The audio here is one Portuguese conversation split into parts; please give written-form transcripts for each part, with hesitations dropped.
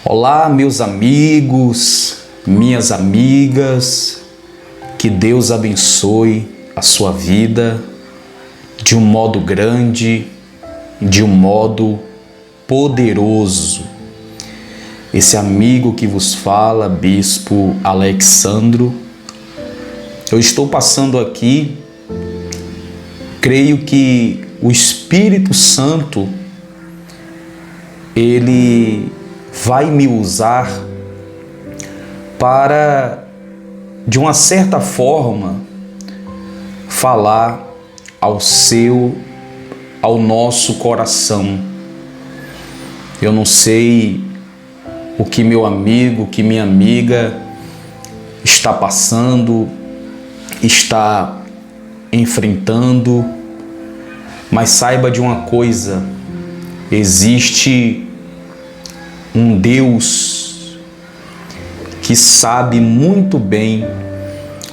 Olá, meus amigos, minhas amigas, que Deus abençoe a sua vida de um modo grande, de um modo poderoso. Esse amigo que vos fala, Bispo Alexandro, eu estou passando aqui, creio que o Espírito Santo, ele vai me usar para, de uma certa forma, falar ao nosso coração. Eu não sei o que meu amigo, o que minha amiga está passando, está enfrentando, mas saiba de uma coisa: existe um Deus que sabe muito bem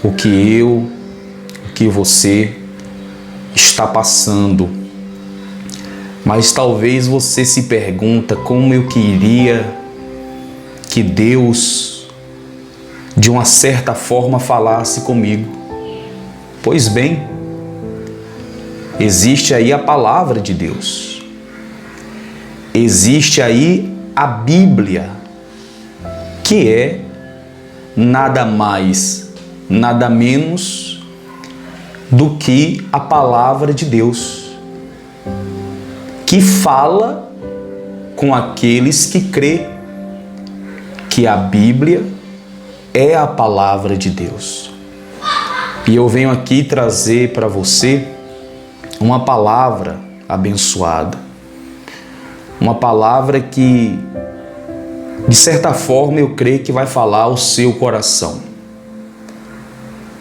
o que você está passando. Mas talvez você se pergunta como eu queria que Deus, de uma certa forma, falasse comigo. Pois bem, existe aí a palavra de Deus. Existe aí a Bíblia, que é nada mais, nada menos do que a palavra de Deus, que fala com aqueles que crêem que a Bíblia é a palavra de Deus. E eu venho aqui trazer para você uma palavra abençoada, uma palavra que, de certa forma, eu creio que vai falar ao seu coração.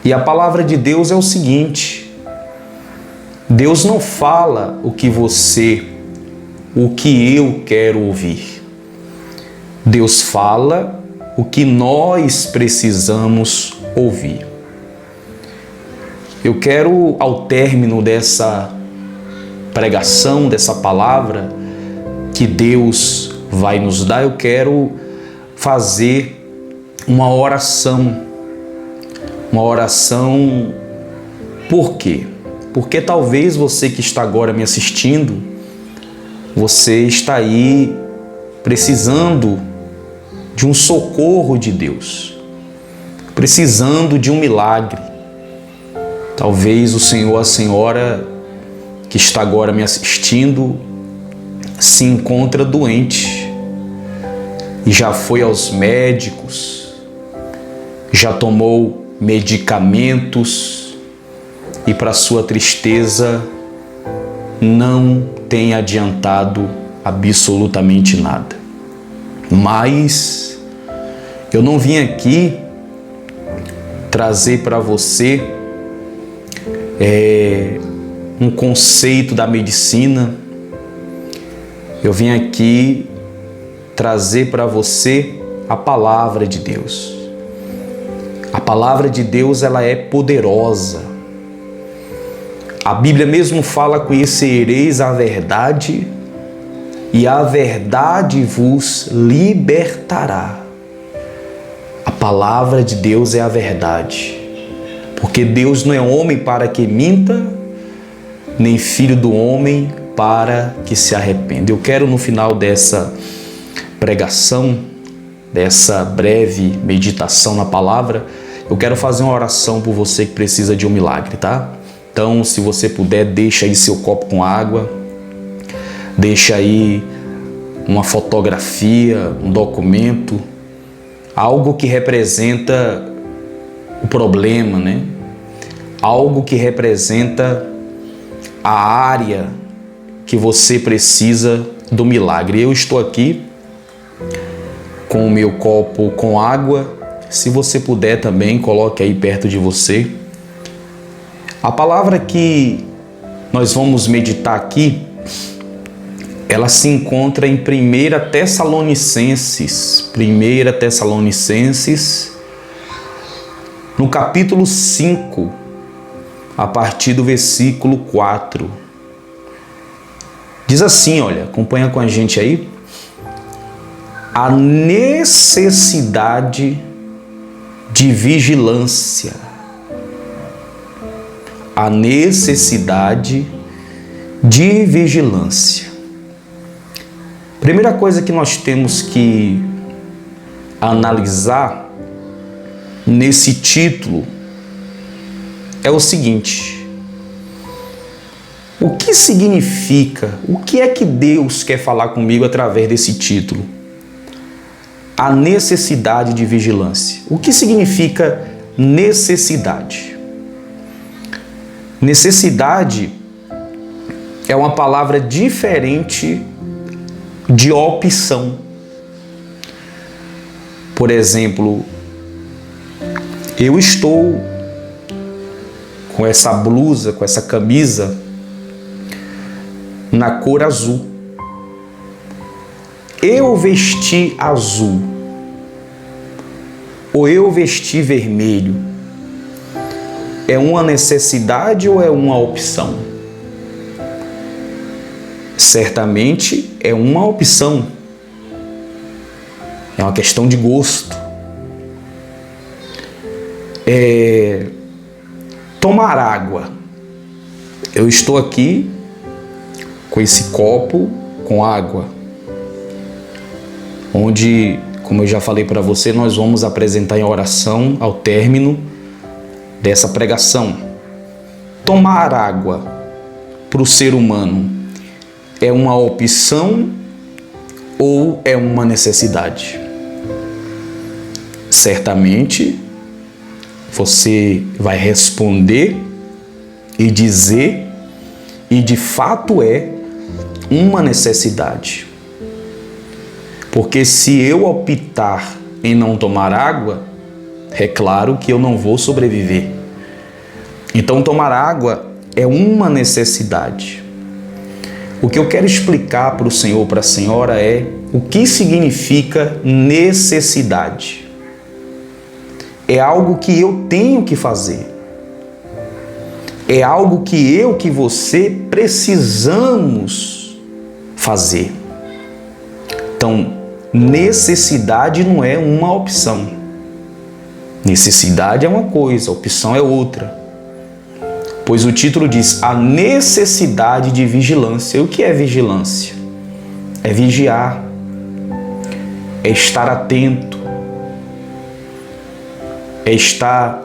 E a palavra de Deus é o seguinte: Deus não fala o que eu quero ouvir. Deus fala o que nós precisamos ouvir. Eu quero, ao término dessa pregação, dessa palavra que Deus vai nos dar, eu quero fazer uma oração. Uma oração, por quê? Porque talvez você que está agora me assistindo, você está aí precisando de um socorro de Deus, precisando de um milagre. Talvez o senhor, a senhora que está agora me assistindo, se encontra doente e já foi aos médicos, já tomou medicamentos e, para sua tristeza, não tem adiantado absolutamente nada. Mas eu não vim aqui trazer para você um conceito da medicina. Eu vim aqui trazer para você a palavra de Deus. A palavra de Deus, ela é poderosa. A Bíblia mesmo fala: conhecereis a verdade e a verdade vos libertará. A palavra de Deus é a verdade. Porque Deus não é homem para que minta, nem filho do homem para que se arrependa. Eu quero, no final dessa pregação, dessa breve meditação na palavra, eu quero fazer uma oração por você que precisa de um milagre, tá? Então, se você puder, deixa aí seu copo com água, deixa aí uma fotografia, um documento, algo que representa o problema, né? Algo que representa a área que você precisa do milagre. Eu estou aqui com o meu copo com água. Se você puder também, coloque aí perto de você. A palavra que nós vamos meditar aqui, ela se encontra em 1 Tessalonicenses, no capítulo 5, a partir do versículo 4. Diz assim, olha, acompanha com a gente aí. A necessidade de vigilância. A necessidade de vigilância. Primeira coisa que nós temos que analisar nesse título é o seguinte: o que significa, o que é que Deus quer falar comigo através desse título? A necessidade de vigilância. O que significa necessidade? Necessidade é uma palavra diferente de opção. Por exemplo, eu estou com essa blusa, com essa camisa na cor azul. Eu vesti azul ou eu vesti vermelho, é uma necessidade ou é uma opção? Certamente é uma opção. É uma questão de gosto. Tomar água. Eu estou aqui com esse copo com água, onde, como eu já falei para você, nós vamos apresentar em oração ao término dessa pregação. Tomar água para o ser humano é uma opção ou é uma necessidade? Certamente você vai responder e dizer, e de fato é uma necessidade. Porque se eu optar em não tomar água, é claro que eu não vou sobreviver. Então tomar água é uma necessidade. O que eu quero explicar para o senhor, para a senhora, é o que significa necessidade. É algo que eu tenho que fazer. É algo que eu, que você precisamos fazer. Então, necessidade não é uma opção. Necessidade é uma coisa, opção é outra. Pois o título diz a necessidade de vigilância. E o que é vigilância? É vigiar, é estar atento, é estar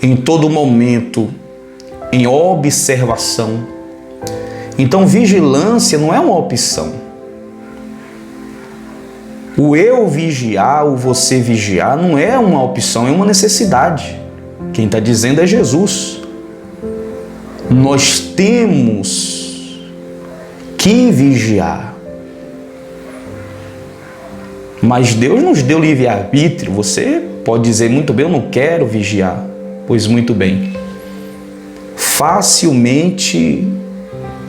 em todo momento em observação. Então, vigilância não é uma opção. O eu vigiar, o você vigiar, não é uma opção, é uma necessidade. Quem está dizendo é Jesus. Nós temos que vigiar. Mas Deus nos deu livre-arbítrio. Você pode dizer muito bem, eu não quero vigiar. Pois muito bem. Facilmente,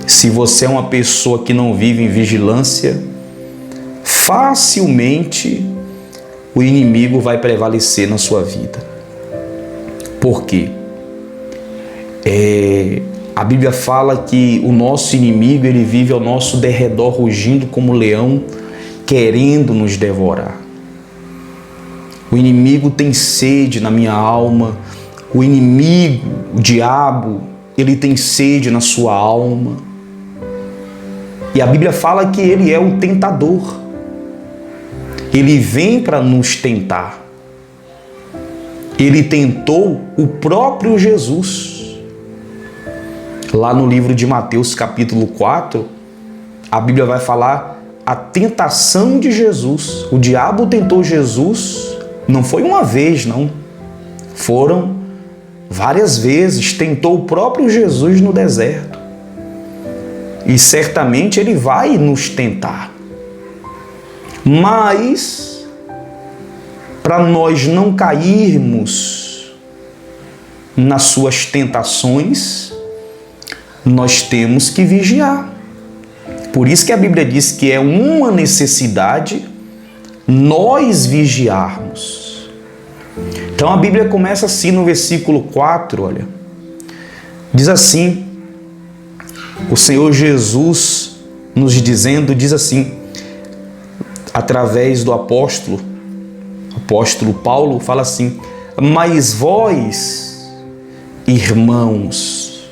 se você é uma pessoa que não vive em vigilância, facilmente o inimigo vai prevalecer na sua vida. Por quê? A Bíblia fala que o nosso inimigo, ele vive ao nosso derredor rugindo como leão, querendo nos devorar. O inimigo tem sede na minha alma. O inimigo, o diabo, ele tem sede na sua alma. E a Bíblia fala que ele é o tentador. Ele vem para nos tentar. Ele tentou o próprio Jesus. Lá no livro de Mateus, capítulo 4, a Bíblia vai falar a tentação de Jesus. O diabo tentou Jesus, não foi uma vez, não. Foram várias vezes, tentou o próprio Jesus no deserto. E certamente ele vai nos tentar. Mas, para nós não cairmos nas suas tentações, nós temos que vigiar. Por isso que a Bíblia diz que é uma necessidade nós vigiarmos. Então a Bíblia começa assim no versículo 4, olha. Diz assim, o Senhor Jesus nos dizendo, diz assim, através do apóstolo Paulo, fala assim: mas vós, irmãos,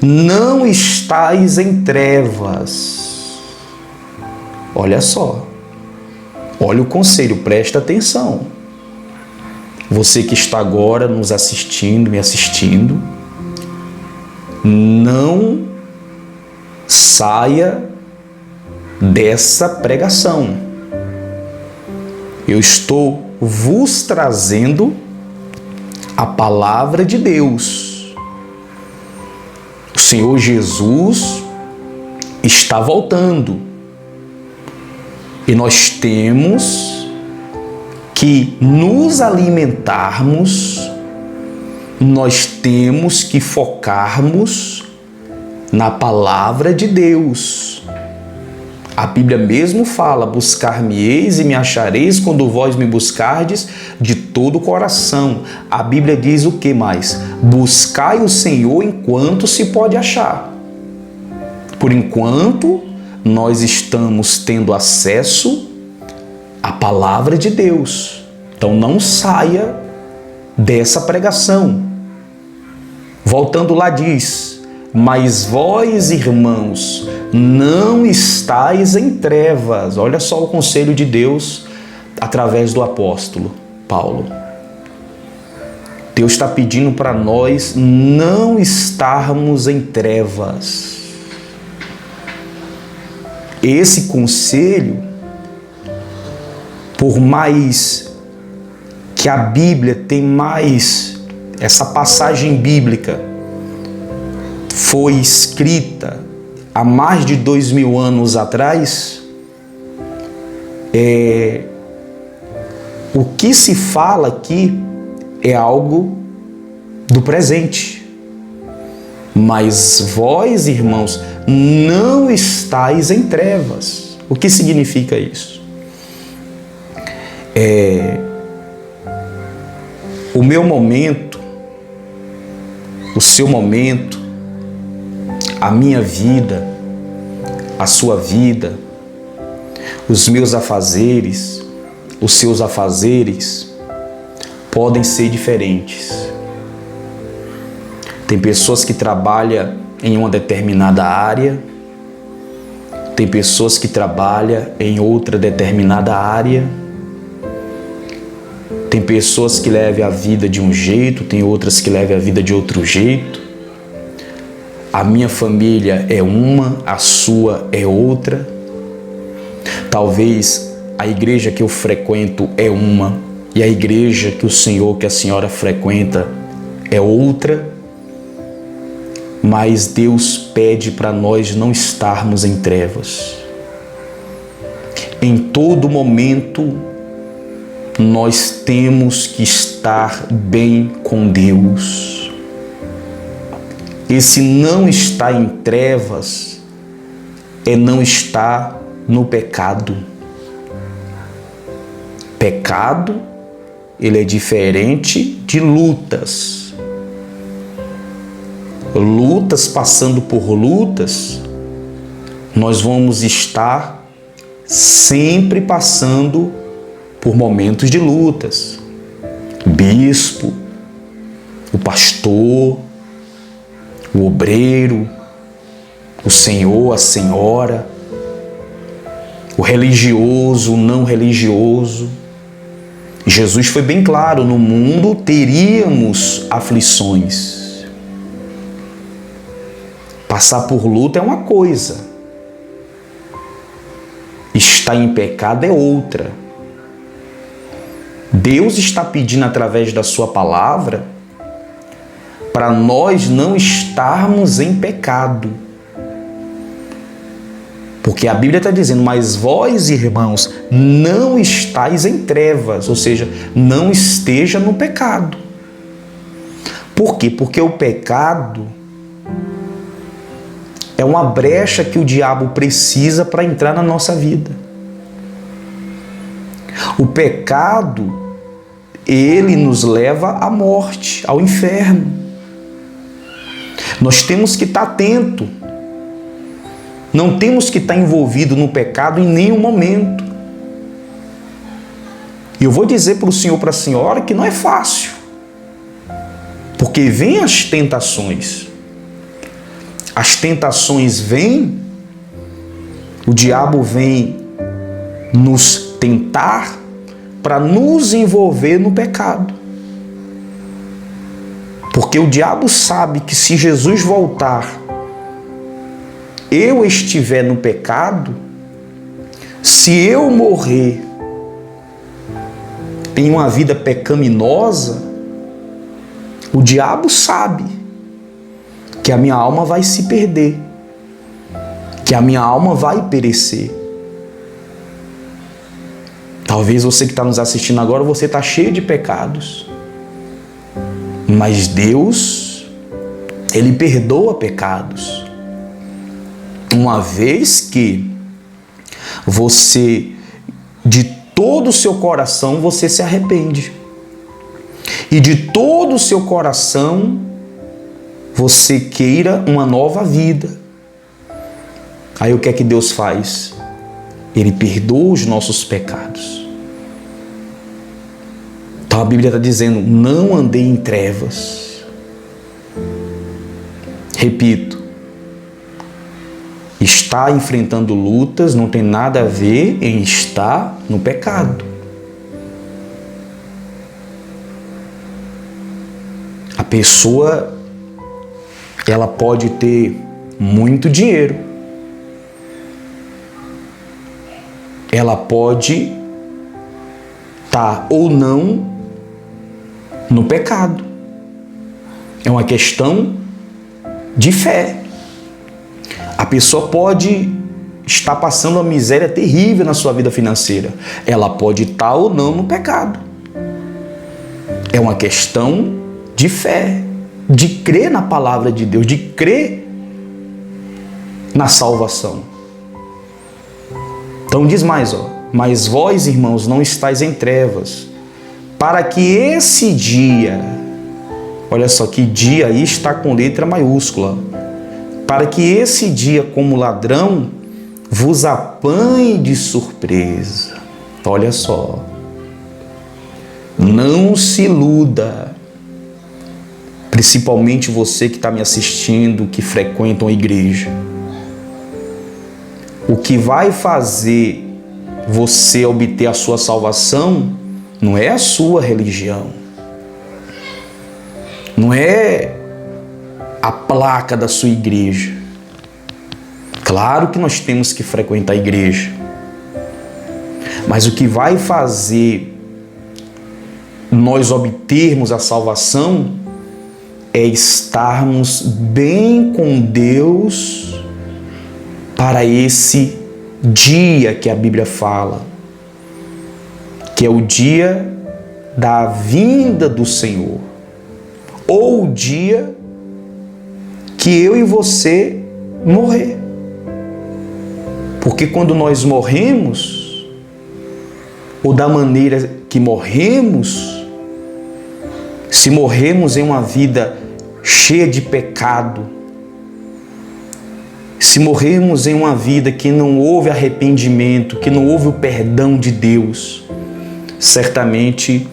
não estáis em trevas. Olha só, olha o conselho, presta atenção. Você que está agora nos assistindo, me assistindo, não saia dessa pregação. Eu estou vos trazendo a palavra de Deus. O Senhor Jesus está voltando e nós temos que nos alimentarmos, nós temos que focarmos na palavra de Deus. A Bíblia mesmo fala: buscar-me-eis e me achareis quando vós me buscardes de todo o coração. A Bíblia diz o que mais? Buscai o Senhor enquanto se pode achar. Por enquanto, nós estamos tendo acesso à palavra de Deus. Então não saia dessa pregação. Voltando lá diz: mas vós, irmãos, não estáis em trevas. Olha só o conselho de Deus através do apóstolo Paulo. Deus está pedindo para nós não estarmos em trevas. Esse conselho, por mais que a Bíblia tem mais, essa passagem bíblica foi escrita há mais de 2000 anos atrás, o que se fala aqui é algo do presente. Mas vós, irmãos, não estáis em trevas. O que significa isso? O meu momento, o seu momento, a minha vida, a sua vida, os meus afazeres, os seus afazeres podem ser diferentes. Tem pessoas que trabalham em uma determinada área, tem pessoas que trabalham em outra determinada área, tem pessoas que levam a vida de um jeito, tem outras que levam a vida de outro jeito. A minha família é uma, a sua é outra. Talvez a igreja que eu frequento é uma e a igreja que o senhor, que a senhora frequenta é outra. Mas Deus pede para nós não estarmos em trevas. Em todo momento, nós temos que estar bem com Deus. Esse não estar em trevas é não estar no pecado. Pecado, ele é diferente de lutas. Lutas, passando por lutas, nós vamos estar sempre passando por momentos de lutas. O bispo, o pastor, o obreiro, o senhor, a senhora, o religioso, o não religioso. Jesus foi bem claro: no mundo teríamos aflições. Passar por luta é uma coisa, estar em pecado é outra. Deus está pedindo através da sua palavra para nós não estarmos em pecado. Porque a Bíblia está dizendo: mas vós, irmãos, não estáis em trevas, ou seja, não esteja no pecado. Por quê? Porque o pecado é uma brecha que o diabo precisa para entrar na nossa vida. O pecado, ele nos leva à morte, ao inferno. Nós temos que estar atento. Não temos que estar envolvido no pecado em nenhum momento. E eu vou dizer para o senhor, para a senhora, que não é fácil. Porque vêm as tentações. As tentações vêm, o diabo vem nos tentar para nos envolver no pecado. Porque o diabo sabe que se Jesus voltar, eu estiver no pecado, se eu morrer em uma vida pecaminosa, o diabo sabe que a minha alma vai se perder, que a minha alma vai perecer. Talvez você que está nos assistindo agora, você está cheio de pecados. Mas Deus, Ele perdoa pecados. Uma vez que você, de todo o seu coração, você se arrepende. E de todo o seu coração, você queira uma nova vida. Aí o que é que Deus faz? Ele perdoa os nossos pecados. Então a Bíblia está dizendo, não andei em trevas. Repito, estar enfrentando lutas não tem nada a ver em estar no pecado. A pessoa, ela pode ter muito dinheiro. Ela pode estar ou não no pecado. É uma questão de fé. A pessoa pode estar passando uma miséria terrível na sua vida financeira. Ela pode estar ou não no pecado. É uma questão de fé, de crer na palavra de Deus, de crer na salvação. Então diz mais, mas vós, irmãos, não estáis em trevas, para que esse dia, olha só que dia aí está com letra maiúscula, para que esse dia, como ladrão, vos apanhe de surpresa. Olha só, não se iluda, principalmente você que está me assistindo, que frequenta uma igreja. O que vai fazer você obter a sua salvação não é a sua religião, não é a placa da sua igreja. Claro que nós temos que frequentar a igreja, mas o que vai fazer nós obtermos a salvação é estarmos bem com Deus para esse dia que a Bíblia fala, que é o dia da vinda do Senhor, ou o dia que eu e você morrer. Porque quando nós morremos, ou da maneira que morremos, se morremos em uma vida cheia de pecado, se morrermos em uma vida que não houve arrependimento, que não houve o perdão de Deus, certamente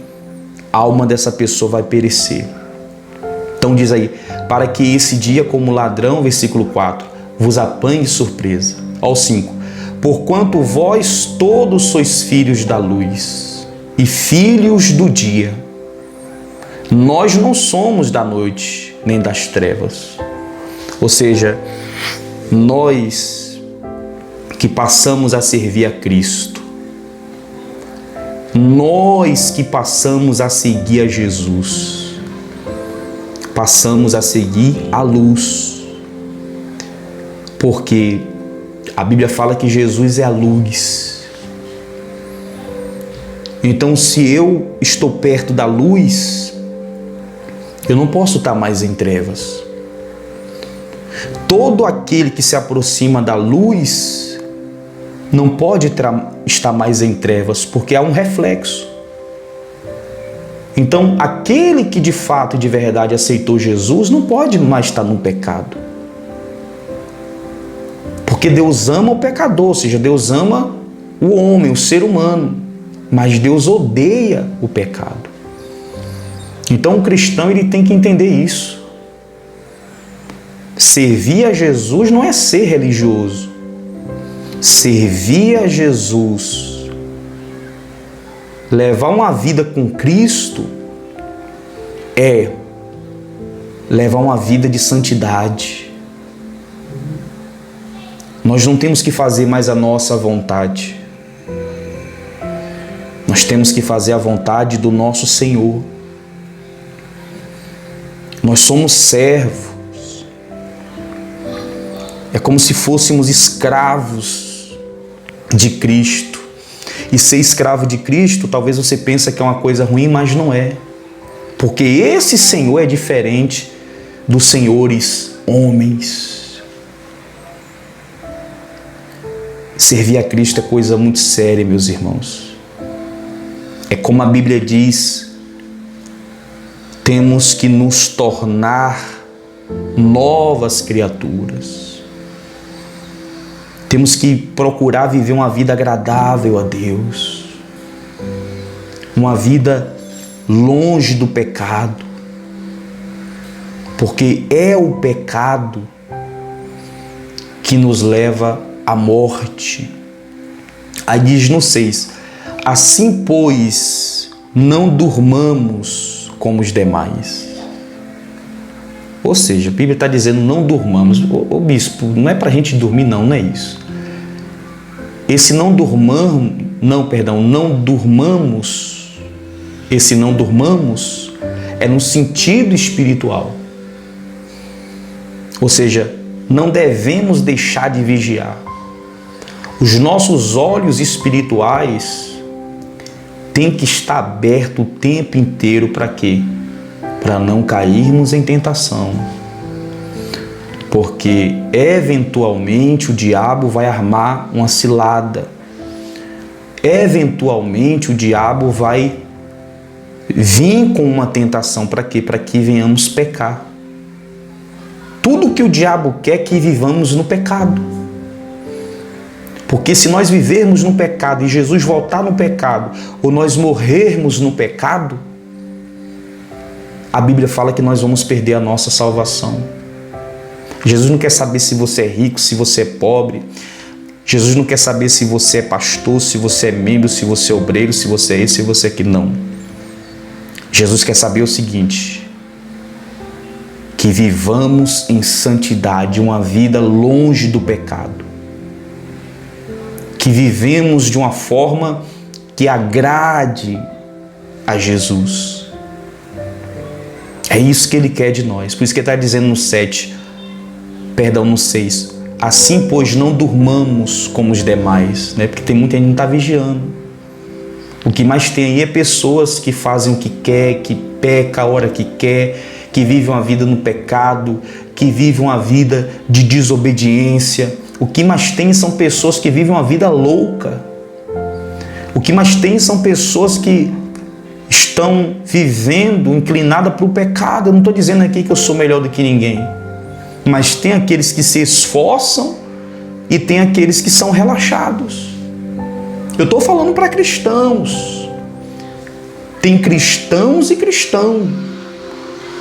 a alma dessa pessoa vai perecer. Então diz aí, para que esse dia como ladrão, versículo 4, vos apanhe de surpresa. Ao 5, porquanto vós todos sois filhos da luz e filhos do dia. Nós não somos da noite nem das trevas. Ou seja, nós que passamos a servir a Cristo, nós que passamos a seguir a Jesus, passamos a seguir a luz, porque a Bíblia fala que Jesus é a luz. Então, se eu estou perto da luz, eu não posso estar mais em trevas. Todo aquele que se aproxima da luz não pode estar mais em trevas, porque há um reflexo. Então, aquele que de fato e de verdade aceitou Jesus não pode mais estar no pecado. Porque Porque Deus ama o pecador, ou seja, Deus ama o homem, o ser humano, mas Deus odeia o pecado. Então o cristão ele tem que entender isso. Servir a Jesus não é ser religioso. Servir a Jesus, levar uma vida com Cristo, é levar uma vida de santidade. Nós não temos que fazer mais a nossa vontade. Nós temos que fazer a vontade do nosso Senhor. Nós somos servos. É como se fôssemos escravos de Cristo. E ser escravo de Cristo, talvez você pense que é uma coisa ruim, mas não é. Porque esse Senhor é diferente dos senhores homens. Servir a Cristo é coisa muito séria, meus irmãos. É como a Bíblia diz, temos que nos tornar novas criaturas. Temos que procurar viver uma vida agradável a Deus. Uma vida longe do pecado. Porque é o pecado que nos leva à morte. Aí diz no 6, assim pois não durmamos como os demais. Ou seja, a Bíblia está dizendo não durmamos. Ô bispo, não é para a gente dormir não é isso. Esse não durmamos, esse não durmamos é no sentido espiritual. Ou seja, não devemos deixar de vigiar. Os nossos olhos espirituais têm que estar abertos o tempo inteiro para quê? Para não cairmos em tentação. Porque eventualmente o diabo vai armar uma cilada. Eventualmente o diabo vai vir com uma tentação para quê? Para que venhamos pecar. Tudo que o diabo quer é que vivamos no pecado. Porque se nós vivermos no pecado e Jesus voltar no pecado, ou nós morrermos no pecado, a Bíblia fala que nós vamos perder a nossa salvação. Jesus não quer saber se você é rico, se você é pobre. Jesus não quer saber se você é pastor, se você é membro, se você é obreiro, se você é esse, se você é aquilo. Não. Jesus quer saber o seguinte: que vivamos em santidade, uma vida longe do pecado. Que vivemos de uma forma que agrade a Jesus. É isso que Ele quer de nós. Por isso que Ele está dizendo no 6, assim pois não durmamos como os demais, né? Porque tem muita gente que não está vigiando. O que mais tem aí é pessoas que fazem o que quer, que peca a hora que quer, que vivem uma vida no pecado, que vivem uma vida de desobediência. O que mais tem são pessoas que vivem uma vida louca. O que mais tem são pessoas que estão vivendo inclinada para o pecado. Eu não estou dizendo aqui que eu sou melhor do que ninguém. Mas tem aqueles que se esforçam e tem aqueles que são relaxados. Eu estou falando para cristãos. Tem cristãos e cristão.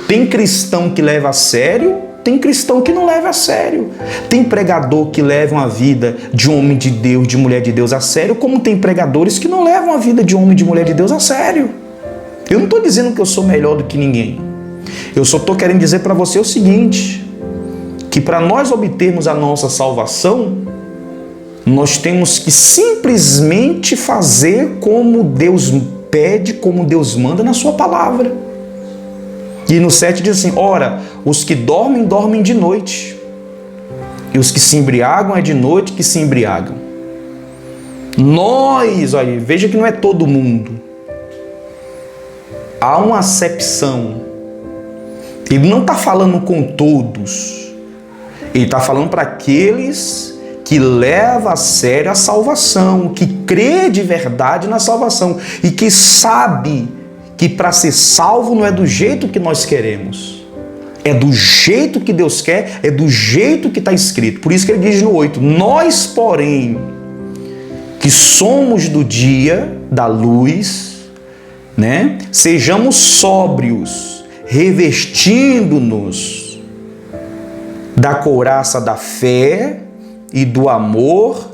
Tem cristão que leva a sério, tem cristão que não leva a sério. Tem pregador que leva uma vida de homem de Deus, de mulher de Deus a sério, como tem pregadores que não levam a vida de homem e de mulher de Deus a sério. Eu não estou dizendo que eu sou melhor do que ninguém. Eu só estou querendo dizer para você o seguinte: que para nós obtermos a nossa salvação, nós temos que simplesmente fazer como Deus pede, como Deus manda na sua palavra. E no 7 diz assim: ora, os que dormem, dormem de noite, e os que se embriagam é de noite que se embriagam. Nós, olha, veja que não é todo mundo. Há uma acepção. Ele não está falando com todos. Ele está falando para aqueles que levam a sério a salvação, que crê de verdade na salvação e que sabe que para ser salvo não é do jeito que nós queremos, É do jeito que Deus quer, é do jeito que está escrito. Por isso que ele diz no 8, nós, porém, que somos do dia, da luz, né? Sejamos sóbrios, revestindo-nos da couraça da fé e do amor,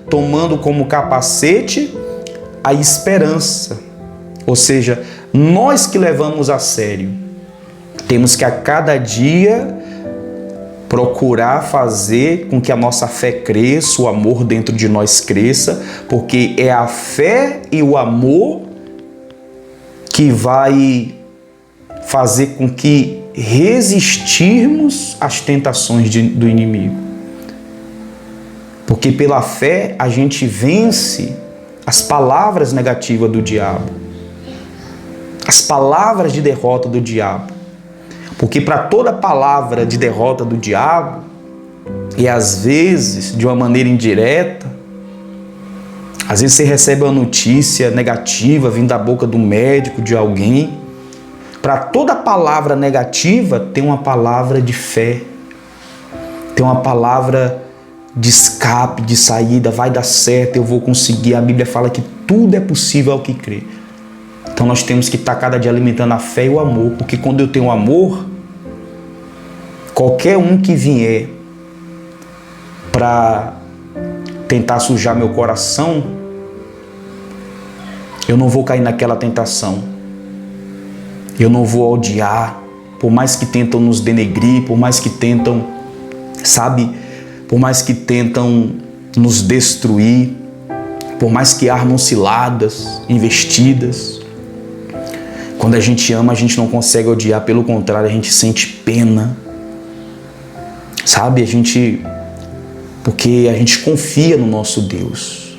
tomando como capacete a esperança. Ou seja, nós que levamos a sério, temos que a cada dia procurar fazer com que a nossa fé cresça, o amor dentro de nós cresça, porque é a fé e o amor que vai fazer com que resistirmos às tentações do inimigo. Porque pela fé a gente vence as palavras negativas do diabo, as palavras de derrota do diabo. Porque para toda palavra de derrota do diabo, e às vezes de uma maneira indireta, às vezes você recebe uma notícia negativa vindo da boca do médico, de alguém. Para toda palavra negativa tem uma palavra de fé, tem uma palavra de escape, de saída, vai dar certo, eu vou conseguir. A Bíblia fala que tudo é possível ao que crê. Então nós temos que estar cada dia alimentando a fé e o amor, porque quando eu tenho amor, qualquer um que vier para tentar sujar meu coração, eu não vou cair naquela tentação. Eu não vou odiar, por mais que tentam nos denegrir, por mais que tentam, por mais que tentam nos destruir, por mais que armam ciladas, investidas. Quando a gente ama, a gente não consegue odiar, pelo contrário, a gente sente pena. Porque a gente confia no nosso Deus.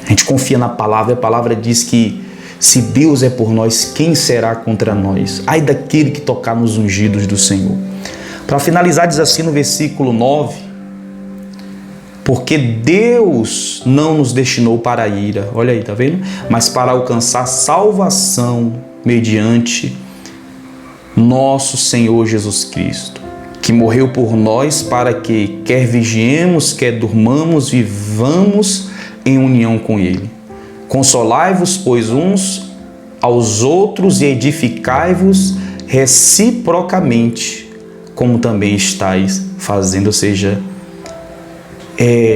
A gente confia na palavra. A palavra diz que se Deus é por nós, quem será contra nós? Ai daquele que tocar nos ungidos do Senhor. Para finalizar, diz assim no versículo 9: porque Deus não nos destinou para a ira, olha aí, tá vendo? Mas para alcançar salvação mediante nosso Senhor Jesus Cristo, que morreu por nós para que, quer vigiemos, quer durmamos, vivamos em união com Ele. Consolai-vos, pois, uns aos outros e edificai-vos reciprocamente, como também estáis fazendo. Ou seja,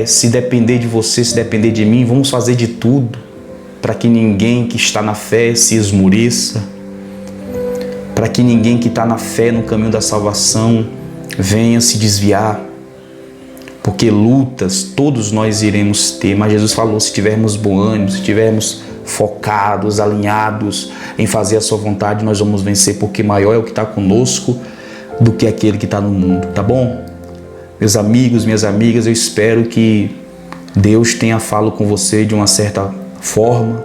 se depender de você, se depender de mim, vamos fazer de tudo para que ninguém que está na fé se esmoreça, para que ninguém que está na fé no caminho da salvação venha se desviar, porque lutas todos nós iremos ter, mas Jesus falou, se tivermos bom ânimo, se tivermos focados, alinhados em fazer a sua vontade, nós vamos vencer, porque maior é o que está conosco do que aquele que está no mundo, tá bom? Meus amigos, minhas amigas, eu espero que Deus tenha falado com você de uma certa forma,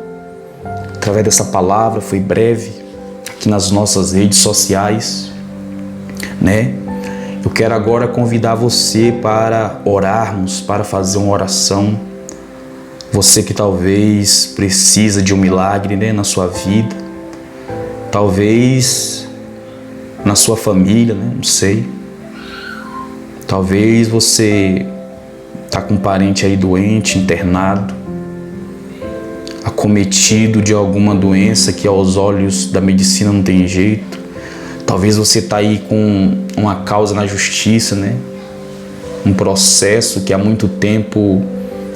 através dessa palavra, foi breve, aqui nas nossas redes sociais, né? Eu quero agora convidar você para orarmos, para fazer uma oração. Você que talvez precisa de um milagre, né, na sua vida, talvez na sua família, né, não sei. Talvez você está com um parente aí doente, internado, acometido de alguma doença que aos olhos da medicina não tem jeito. Talvez você está aí com uma causa na justiça, né? Um processo que há muito tempo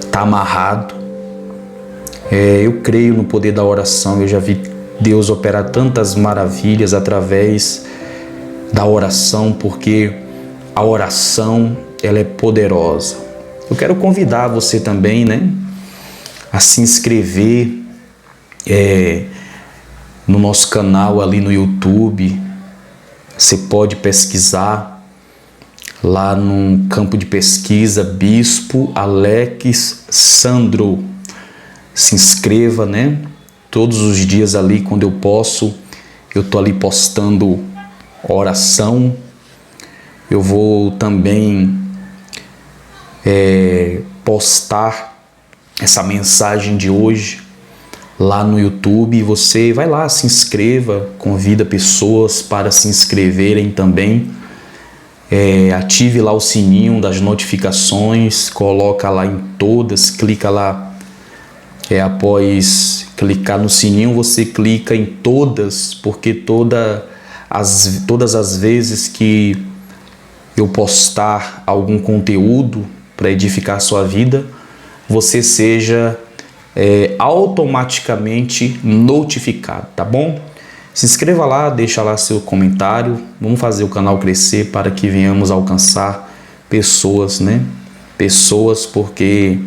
está amarrado. Eu creio no poder da oração. Eu já vi Deus operar tantas maravilhas através da oração, porque a oração, ela é poderosa. Eu quero convidar você também, né, a se inscrever no nosso canal ali no YouTube. Você pode pesquisar lá no campo de pesquisa Bispo Alex Sandro. Se inscreva, né? Todos os dias ali, quando eu posso, eu tô ali postando oração. Eu vou também postar essa mensagem de hoje lá no YouTube. Você vai lá, se inscreva, convida pessoas para se inscreverem também. Ative lá o sininho das notificações, coloca lá em todas, clica lá, após clicar no sininho, você clica em todas, porque todas as vezes que eu postar algum conteúdo para edificar a sua vida, você seja automaticamente notificado, tá bom? Se inscreva lá, deixa lá seu comentário, vamos fazer o canal crescer para que venhamos alcançar pessoas, né? Pessoas, porque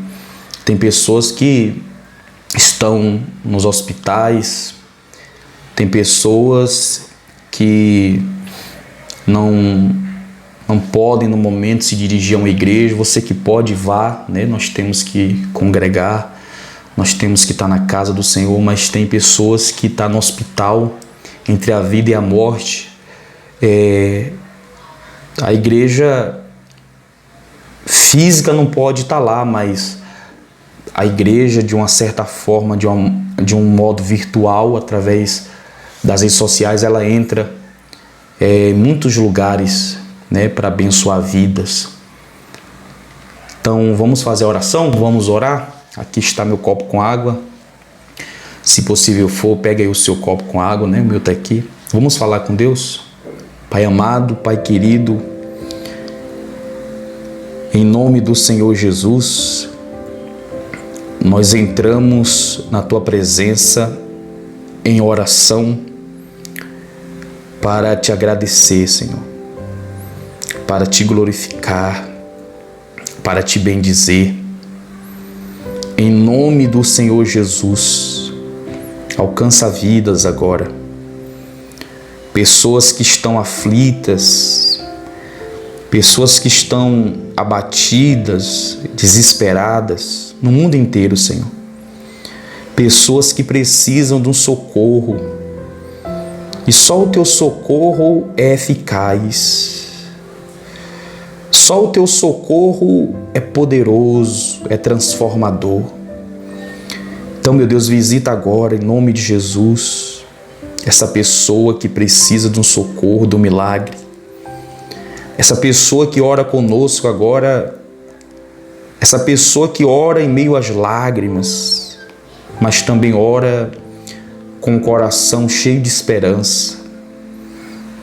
tem pessoas que estão nos hospitais, tem pessoas que não podem no momento se dirigir a uma igreja. Você que pode, vá, né? Nós temos que congregar, nós temos que estar na casa do Senhor, mas tem pessoas que estão no hospital, entre a vida e a morte. A igreja física não pode estar lá, mas a igreja, de uma certa forma, de um modo virtual, através das redes sociais, ela entra em muitos lugares, né, para abençoar vidas. Então vamos fazer a oração, vamos orar. Aqui está meu copo com água. Se possível for, pega aí o seu copo com água, né? O meu está aqui. Vamos falar com Deus. Pai amado, Pai querido, em nome do Senhor Jesus, nós entramos na Tua presença em oração para Te agradecer, Senhor, para Te glorificar, para Te bendizer. Em nome do Senhor Jesus, alcança vidas agora. Pessoas que estão aflitas, pessoas que estão abatidas, desesperadas, no mundo inteiro, Senhor. Pessoas que precisam de um socorro. E só o Teu socorro é eficaz. Só o Teu socorro é poderoso, é transformador. Então, meu Deus, visita agora, em nome de Jesus, essa pessoa que precisa de um socorro, de um milagre. Essa pessoa que ora conosco agora, essa pessoa que ora em meio às lágrimas, mas também ora com o coração cheio de esperança.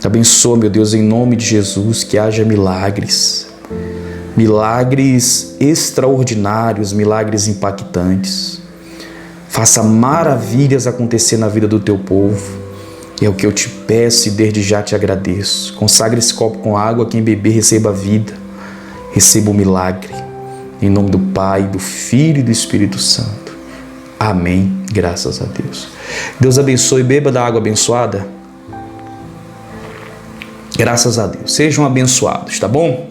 Abençoa, meu Deus, em nome de Jesus, que haja milagres, milagres extraordinários, milagres impactantes. Faça maravilhas acontecer na vida do Teu povo. É o que eu Te peço e desde já Te agradeço. Consagre esse copo com água, quem beber receba a vida, receba o milagre. Em nome do Pai, do Filho e do Espírito Santo. Amém. Graças a Deus. Deus abençoe. Beba da água abençoada. Graças a Deus. Sejam abençoados, tá bom?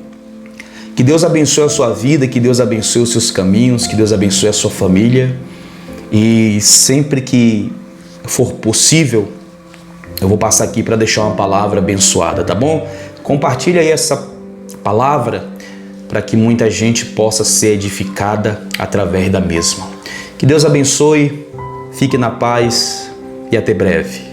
Que Deus abençoe a sua vida, que Deus abençoe os seus caminhos, que Deus abençoe a sua família. E sempre que for possível, eu vou passar aqui para deixar uma palavra abençoada, tá bom? Compartilha aí essa palavra para que muita gente possa ser edificada através da mesma. Que Deus abençoe, fique na paz e até breve.